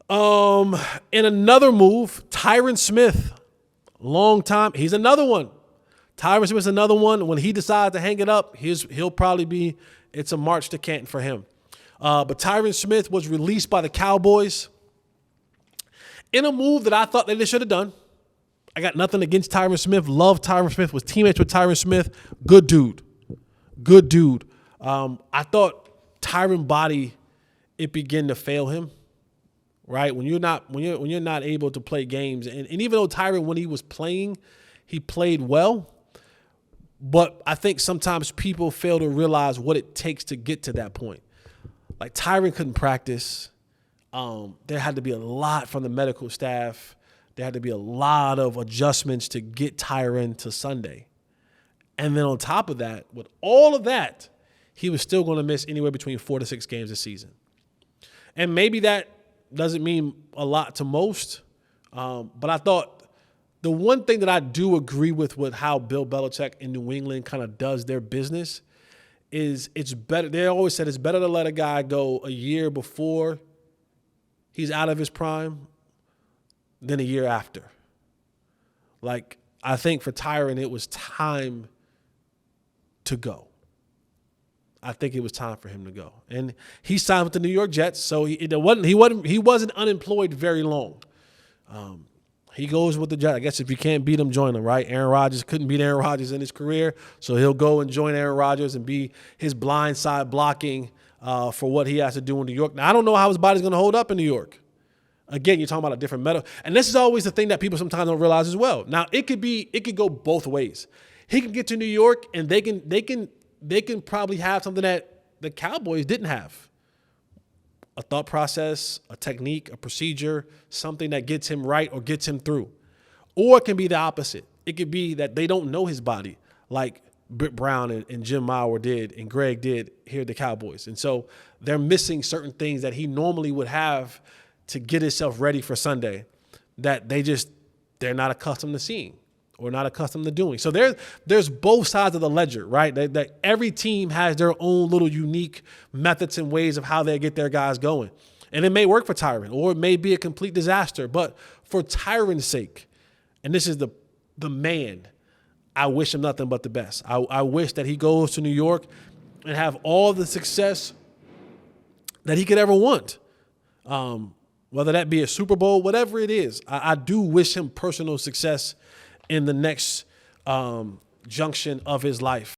In another move, Tyron Smith, long time. He's another one. Tyron Smith's another one. When he decides to hang it up, he'll probably be, it's a march to Canton for him. But Tyron Smith was released by the Cowboys in a move that I thought that they should have done. I got nothing against Tyron Smith. Love Tyron Smith. Was teammates with Tyron Smith. Good dude. Good dude. I thought Tyron body, it began to fail him. Right? When you're not able to play games, and even though Tyron, when he was playing, he played well. But I think sometimes people fail to realize what it takes to get to that point. Like Tyron couldn't practice. There had to be a lot from the medical staff. There had to be a lot of adjustments to get Tyron to Sunday. And then on top of that, with all of that, he was still going to miss anywhere between 4 to 6 games this season. And maybe that doesn't mean a lot to most. But I thought the one thing that I do agree with how Bill Belichick in New England kind of does their business is it's better. They always said it's better to let a guy go a year before he's out of his prime than a year after. Like, I think for Tyron, it was time to go. I think it was time for him to go. And he signed with the New York Jets, so he wasn't unemployed very long. He goes with the Jets. I guess if you can't beat him, join him, right? Aaron Rodgers couldn't beat Aaron Rodgers in his career, so he'll go and join Aaron Rodgers and be his blind side blocking for what he has to do in New York. Now, I don't know how his body's going to hold up in New York. Again, you're talking about a different metal. And this is always the thing that people sometimes don't realize as well. Now, it could go both ways. He can get to New York and they can probably have something that the Cowboys didn't have. A thought process, a technique, a procedure, something that gets him right or gets him through. Or it can be the opposite. It could be that they don't know his body like Britt Brown and Jim Mauer did and Greg did here at the Cowboys. And so they're missing certain things that he normally would have to get himself ready for Sunday that they're not accustomed to seeing or not accustomed to doing. So there's both sides of the ledger, right? That every team has their own little unique methods and ways of how they get their guys going. And it may work for Tyron or it may be a complete disaster. But for Tyron's sake, and this is the man, I wish him nothing but the best. I wish that he goes to New York and have all the success that he could ever want. Whether that be a Super Bowl, whatever it is, I do wish him personal success in the next junction of his life.